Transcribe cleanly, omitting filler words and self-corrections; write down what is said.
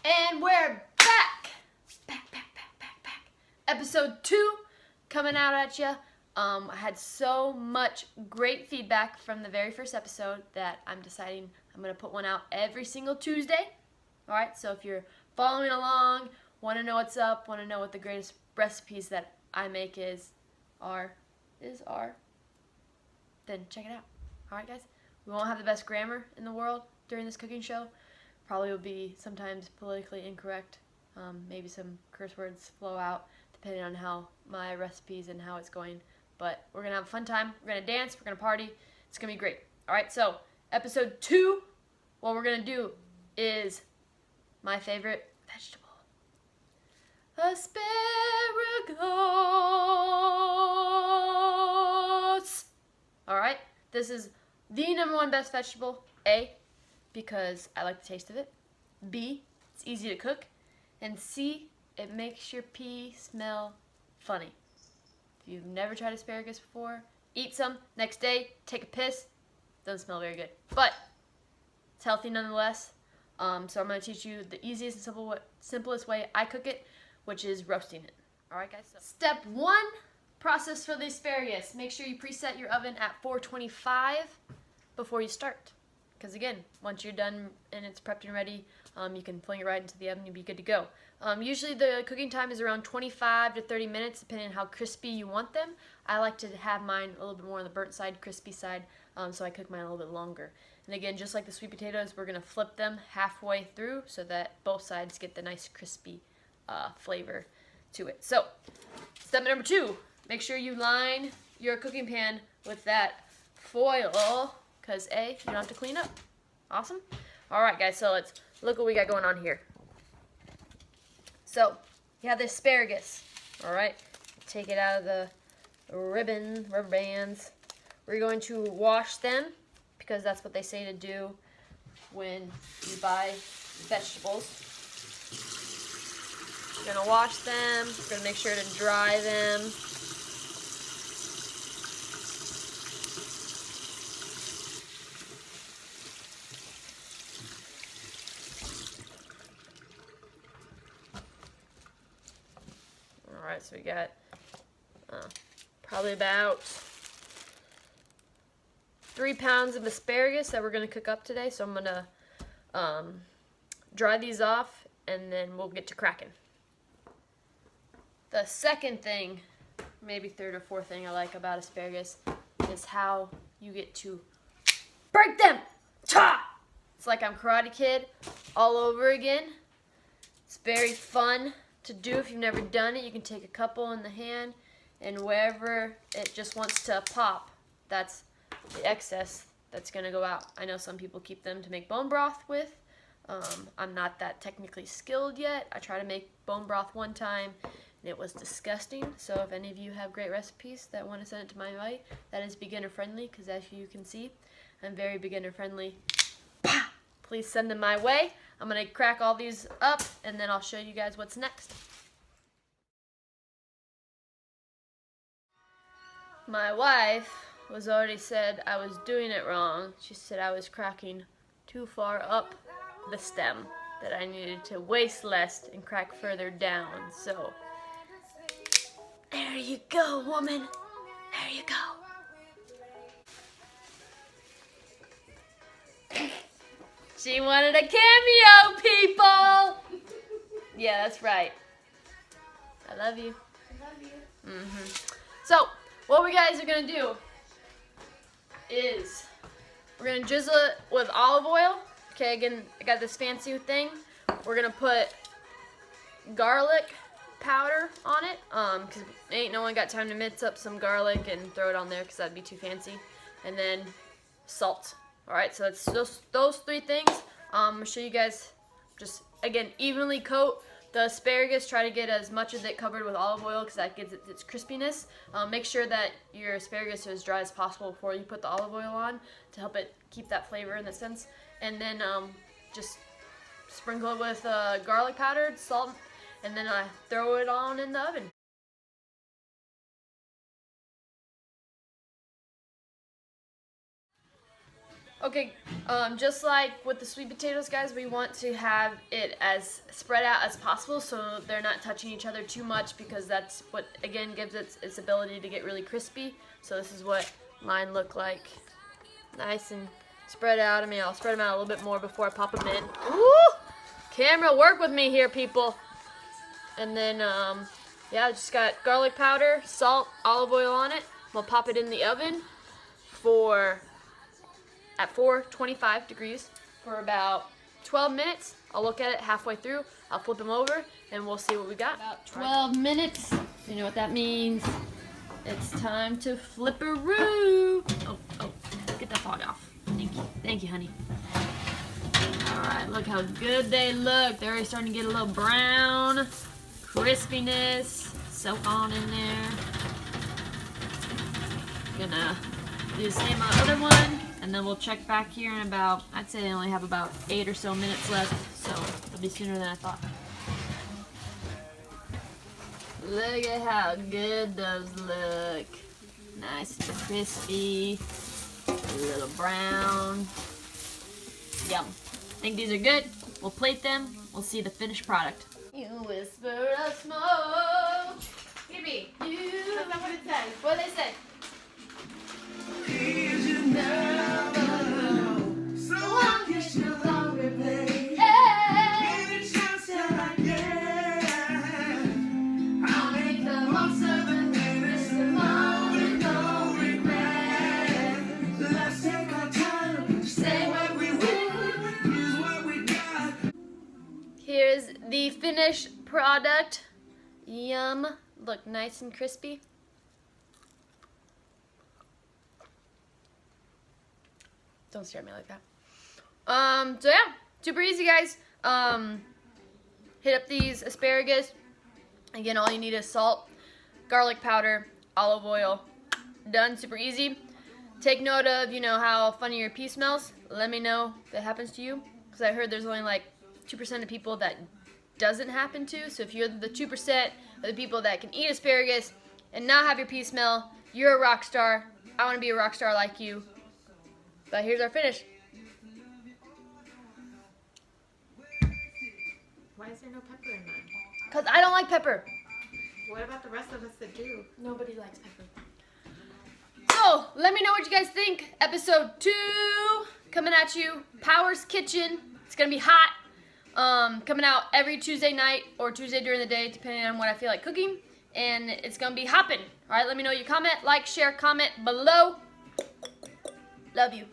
And we're back! Back. Episode 2 coming out at you. I had so much great feedback from the very first episode that I'm deciding I'm going to put one out every single Tuesday. Alright, so if you're following along, want to know what's up, want to know what the greatest recipes that I make are, then check it out. Alright guys, we won't have the best grammar in the world during this cooking show. Probably will be sometimes politically incorrect. Maybe some curse words flow out depending on how my recipes and how it's going. But we're going to have a fun time. We're going to dance. We're going to party. It's going to be great. Alright, so episode 2, what we're going to do is my favorite vegetable. Asparagus. Alright, this is the #1 best vegetable. A, because I like the taste of it. B, it's easy to cook. And C, it makes your pee smell funny. If you've never tried asparagus before, eat some. Next day, take a piss. Doesn't smell very good. But it's healthy nonetheless. So I'm going to teach you the easiest and simplest way I cook it, which is roasting it. Alright guys, so step 1, process for the asparagus. Make sure you preset your oven at 425 before you start. Because again, once you're done and it's prepped and ready, you can fling it right into the oven and be good to go. Usually the cooking time is around 25 to 30 minutes, depending on how crispy you want them. I like to have mine a little bit more on the burnt side, crispy side, so I cook mine a little bit longer. And again, just like the sweet potatoes, we're going to flip them halfway through so that both sides get the nice crispy flavor to it. So, step number 2, make sure you line your cooking pan with that foil. Because A, you don't have to clean up. Awesome. Alright guys, so let's look what we got going on here. So, you have the asparagus. Alright, take it out of the rubber bands. We're going to wash them, because that's what they say to do when you buy vegetables. You're going to wash them. You're going to make sure to dry them. Alright, so we got probably about 3 pounds of asparagus that we're going to cook up today. So I'm going to dry these off and then we'll get to cracking. The second thing, maybe third or fourth thing I like about asparagus is how you get to break them. Ta! It's like I'm Karate Kid all over again. It's very fun to do. If you've never done it, you can take a couple in the hand, and wherever it just wants to pop, that's the excess that's going to go out. I know some people keep them to make bone broth with. I'm not that technically skilled yet. I tried to make bone broth one time and it was disgusting. So if any of you have great recipes that want to send it to my way, that is beginner friendly, because as you can see, I'm very beginner friendly. Please send them my way. I'm going to crack all these up, and then I'll show you guys what's next. My wife was already said I was doing it wrong. She said I was cracking too far up the stem, that I needed to waste less and crack further down. So, there you go, woman. There you go. She wanted a cameo, people! Yeah, that's right. I love you. I love you. So, what we guys are going to do is we're going to drizzle it with olive oil. Okay, again, I got this fancy thing. We're going to put garlic powder on it, because ain't no one got time to mince up some garlic and throw it on there, because that'd be too fancy. And then salt. Alright, so it's those 3 things. I'm going to show you guys, just, again, evenly coat the asparagus. Try to get as much of it covered with olive oil, because that gives it its crispiness. Make sure that your asparagus is as dry as possible before you put the olive oil on, to help it keep that flavor in the sense. And then just sprinkle it with garlic powder, salt, and then throw it on in the oven. Okay, just like with the sweet potatoes, guys, we want to have it as spread out as possible so they're not touching each other too much, because that's what, again, gives it its ability to get really crispy. So this is what mine look like. Nice and spread out. I mean, I'll spread them out a little bit more before I pop them in. Ooh! Camera, work with me here, people. And then, yeah, I just got garlic powder, salt, olive oil on it. We'll pop it in the oven at 425 degrees for about 12 minutes. I'll look at it halfway through. I'll flip them over and we'll see what we got. About 12 minutes. You know what that means. It's time to flip-a-roo. Oh, get that fog off. Thank you. Thank you, honey. All right, look how good they look. They're already starting to get a little brown. Crispiness. Soak on in there. Gonna do the same on the other one. And then we'll check back here in about, I'd say they only have about 8 or so minutes left, so it'll be sooner than I thought. Look at how good those look. Nice and crispy, a little brown. Yum. Think these are good? We'll plate them, we'll see the finished product. You whisper of smoke. Phoebe, that's not what it says. What do they say? Here's the finished product. Yum. Look nice and crispy. Don't stare at me like that. So yeah, super easy, guys. Hit up these asparagus. Again, all you need is salt, garlic powder, olive oil. Done, super easy. Take note of, you know, how funny your pea smells. Let me know if that happens to you, because I heard there's only like 2% of people that doesn't happen to. So if you're the 2% of the people that can eat asparagus and not have your pea smell, you're a rock star. I want to be a rock star like you. But here's our finish. Why is there no pepper in mine? Because I don't like pepper. What about the rest of us that do? Nobody likes pepper. So, let me know what you guys think. Episode 2 coming at you. Power's Kitchen. It's going to be hot. Coming out every Tuesday night or Tuesday during the day, depending on what I feel like cooking. And it's going to be hopping. Alright, let me know your comment. Like, share, comment below. Love you.